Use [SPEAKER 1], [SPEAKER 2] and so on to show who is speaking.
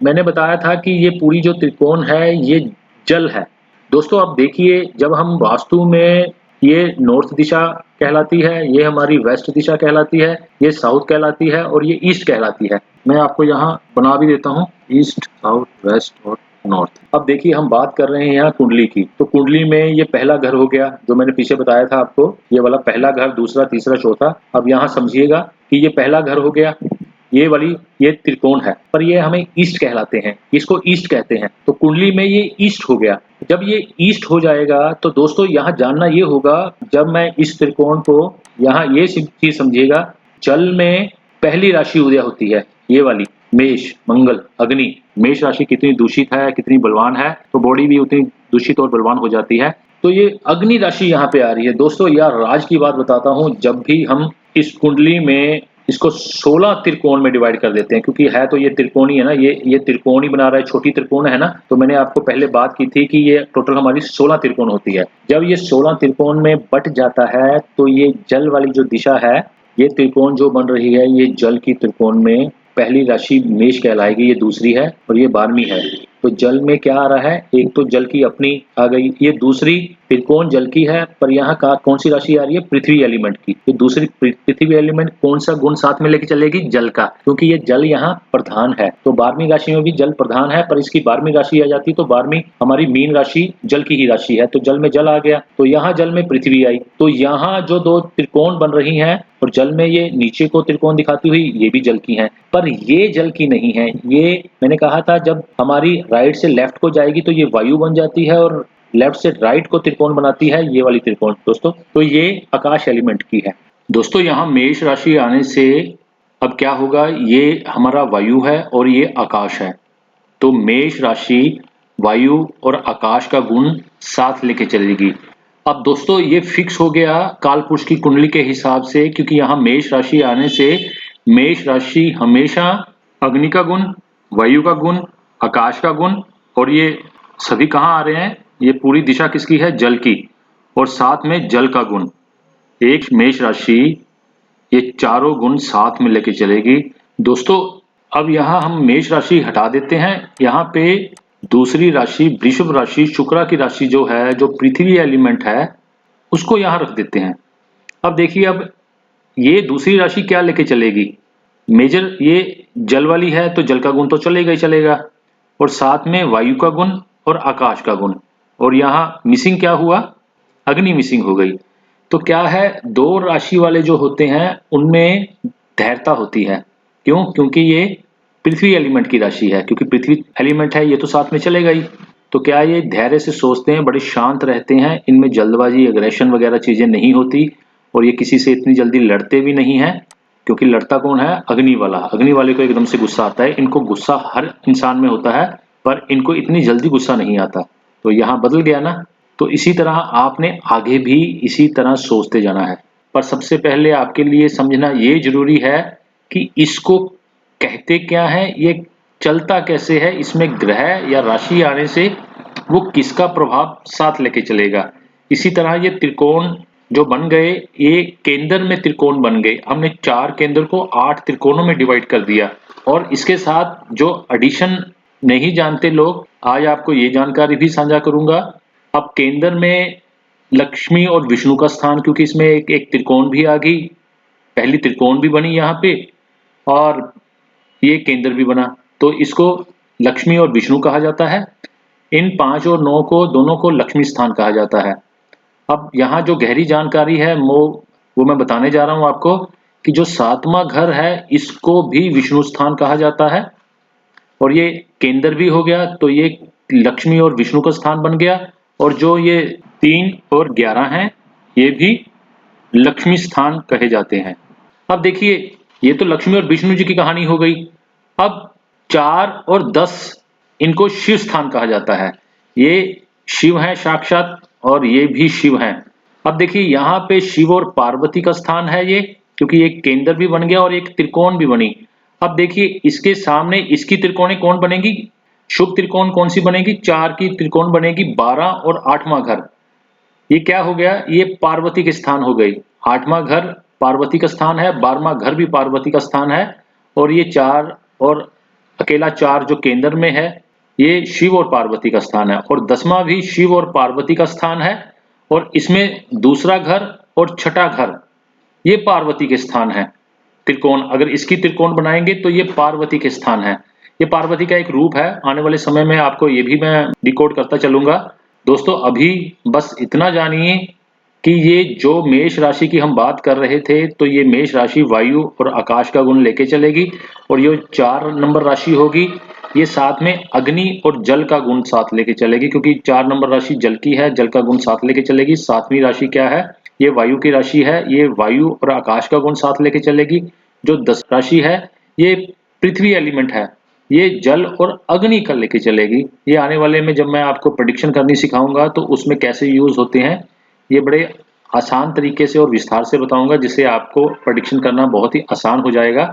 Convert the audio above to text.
[SPEAKER 1] मैंने बताया था कि ये पूरी जो त्रिकोण है ये जल है। दोस्तों अब देखिए, जब हम वास्तु में ये नॉर्थ दिशा कहलाती है, ये हमारी वेस्ट दिशा कहलाती है, ये साउथ कहलाती है और ये ईस्ट कहलाती है। मैं आपको यहाँ बना भी देता हूँ, ईस्ट, साउथ, वेस्ट और नॉर्थ। अब देखिए हम बात कर रहे हैं यहाँ कुंडली की, तो कुंडली में ये पहला घर हो गया जो मैंने पीछे बताया था आपको, ये वाला पहला घर, दूसरा, तीसरा, चौथा। अब यहाँ समझिएगा कि ये पहला घर हो गया, ये वाली ये त्रिकोण है, पर ये हमें ईस्ट कहलाते हैं, इसको ईस्ट कहते हैं। तो कुंडली में ये ईस्ट हो गया। जब ये ईस्ट हो जाएगा तो दोस्तों यहाँ जानना ये होगा, जब मैं इस त्रिकोण को यहाँ ये चीज समझिएगा, जल में पहली राशि उदय होती है, ये वाली मेष, मंगल, अग्नि। मेष राशि कितनी दूषित है, कितनी बलवान है, तो बॉडी भी उतनी दूषित और बलवान हो जाती है। तो ये अग्नि राशि यहाँ पे आ रही है। दोस्तों यार राज की बात बताता हूँ, जब भी हम इस कुंडली में इसको 16 त्रिकोण में डिवाइड कर देते हैं, क्योंकि है तो ये त्रिकोण ही है ना, ये त्रिकोण ही बना रहा है, छोटी त्रिकोण है ना। तो मैंने आपको पहले बात की थी कि ये टोटल हमारी 16 त्रिकोण होती है। जब ये 16 त्रिकोण में बट जाता है तो ये जल वाली जो दिशा है, ये त्रिकोण जो बन रही है, ये जल की त्रिकोण में पहली राशि मेष कहलाएगी, ये दूसरी है और ये 12वीं है। तो जल में क्या आ रहा है, एक तो जल की अपनी आ गई, ये दूसरी त्रिकोण जल की है, पर यहाँ का कौन सी राशि आ रही है, पृथ्वी एलिमेंट की। तो दूसरी पृथ्वी एलिमेंट कौन सा गुण साथ में लेके चलेगी, जल का, क्योंकि ये जल यहाँ प्रधान है। तो 12वीं राशि में भी जल प्रधान है, पर इसकी 12वीं राशि आ जाती, तो 12वीं हमारी मीन राशि जल की ही राशि है, तो जल में जल आ गया, तो यहाँ जल में पृथ्वी आई। तो यहाँ जो दो त्रिकोण बन रही हैं और जल में ये नीचे को त्रिकोण दिखाती हुई, ये भी जल की हैं, पर ये जल की नहीं है। ये मैंने कहा था जब हमारी राइट से लेफ्ट को जाएगी तो ये वायु बन जाती है और लेफ्ट से राइट को त्रिकोण बनाती है, ये वाली त्रिकोण दोस्तों। तो ये आकाश एलिमेंट की है। दोस्तों यहाँ मेष राशि आने से अब क्या होगा, ये हमारा वायु है और ये आकाश है। तो मेष राशि वायु और आकाश का गुण साथ लेके चलेगी। अब दोस्तों ये फिक्स हो गया कालपुरुष की कुंडली के हिसाब से, क्योंकि यहाँ मेष राशि आने से मेष राशि हमेशा अग्नि का गुण, वायु का गुण, आकाश का गुण, और ये सभी कहाँ आ रहे हैं, ये पूरी दिशा किसकी है, जल की, और साथ में जल का गुण। एक मेष राशि ये चारों गुण साथ में लेके चलेगी। दोस्तों अब यहाँ हम मेष राशि हटा देते हैं, यहाँ पे दूसरी राशि वृषभ राशि, शुक्र की राशि जो है, जो पृथ्वी एलिमेंट है, उसको यहाँ रख देते हैं। अब देखिए अब ये दूसरी राशि क्या लेके चलेगी, मेजर ये जल वाली है, तो जल का गुण तो चलेगा ही चलेगा, और साथ में वायु का गुण और आकाश का गुण, और यहाँ मिसिंग क्या हुआ, अग्नि मिसिंग हो गई। तो क्या है, दो राशि वाले जो होते हैं उनमें धैर्यता होती है। क्यों, क्योंकि ये पृथ्वी एलिमेंट की राशि है, क्योंकि पृथ्वी एलिमेंट है, ये तो साथ में चलेगा ही। तो क्या ये धैर्य से सोचते हैं, बड़े शांत रहते हैं, इनमें जल्दबाजी, एग्रेशन वगैरह चीजें नहीं होती, और ये किसी से इतनी जल्दी लड़ते भी नहीं है, क्योंकि लड़ता कौन है, अग्नि वाला। अग्नि वाले को एकदम से गुस्सा आता है, इनको गुस्सा हर इंसान में होता है, पर इनको इतनी जल्दी गुस्सा नहीं आता। तो यहाँ बदल गया ना। तो इसी तरह आपने आगे भी इसी तरह सोचते जाना है, पर सबसे पहले आपके लिए समझना ये जरूरी है कि इसको कहते क्या है, ये चलता कैसे है, इसमें ग्रह या राशि आने से वो किसका प्रभाव साथ लेके चलेगा। इसी तरह ये त्रिकोण जो बन गए, ये केंद्र में त्रिकोण बन गए, हमने 4 केंद्र को 8 त्रिकोणों में डिवाइड कर दिया। और इसके साथ जो एडिशन नहीं जानते लोग, आज आपको ये जानकारी भी साझा करूंगा। अब केंद्र में लक्ष्मी और विष्णु का स्थान, क्योंकि इसमें एक त्रिकोण भी आ गई, पहली त्रिकोण भी बनी यहाँ पे, और ये केंद्र भी बना, तो इसको लक्ष्मी और विष्णु कहा जाता है। इन 5 और 9 को दोनों को लक्ष्मी स्थान कहा जाता है। अब यहाँ जो गहरी जानकारी है वो मैं बताने जा रहा हूँ आपको, कि जो 7वां घर है इसको भी विष्णु स्थान कहा जाता है, और ये केंद्र भी हो गया, तो ये लक्ष्मी और विष्णु का स्थान बन गया। और जो ये 3 और 11 हैं, ये भी लक्ष्मी स्थान कहे जाते हैं। अब देखिए ये तो लक्ष्मी और विष्णु जी की कहानी हो गई। अब 4 और 10 इनको शिव स्थान कहा जाता है। ये शिव हैं साक्षात, और ये भी शिव हैं। अब देखिए यहाँ पे शिव और पार्वती का स्थान है ये, क्योंकि एक केंद्र भी बन गया और एक त्रिकोण भी बनी। अब देखिए इसके सामने इसकी त्रिकोणी कौन बनेगी, शुभ त्रिकोण कौन सी बनेगी, 4 की त्रिकोण बनेगी 12 और 8वां घर। ये क्या हो गया, ये पार्वती के स्थान हो गई। 8वां घर पार्वती का स्थान है, 12वां घर भी पार्वती का स्थान है, और ये 4 और अकेला 4 जो केंद्र में है, ये शिव और पार्वती का स्थान है, और 10वां भी शिव और पार्वती का स्थान है, और इसमें दूसरा घर और छठा घर ये पार्वती के स्थान है। त्रिकोण, अगर इसकी त्रिकोण बनाएंगे तो ये पार्वती के स्थान है। ये पार्वती का एक रूप है। आने वाले समय में आपको ये भी मैं डिकोड करता चलूंगा। दोस्तों अभी बस इतना जानिए कि ये जो मेष राशि की हम बात कर रहे थे, तो ये मेष राशि वायु और आकाश का गुण लेके चलेगी, और ये 4 नंबर राशि होगी, ये साथ में अग्नि और जल का गुण साथ लेके चलेगी, क्योंकि 4 नंबर राशि जल की है, जल का गुण साथ लेके चलेगी। 7वीं राशि क्या है? ये वायु की राशि है, ये वायु और आकाश का गुण साथ लेके चलेगी। जो 10 राशि है ये पृथ्वी एलिमेंट है, ये जल और अग्नि का लेके चलेगी। ये आने वाले में जब मैं आपको प्रेडिक्शन करनी सिखाऊंगा तो उसमें कैसे यूज होते हैं, ये बड़े आसान तरीके से और विस्तार से बताऊंगा, जिससे आपको प्रेडिक्शन करना बहुत ही आसान हो जाएगा।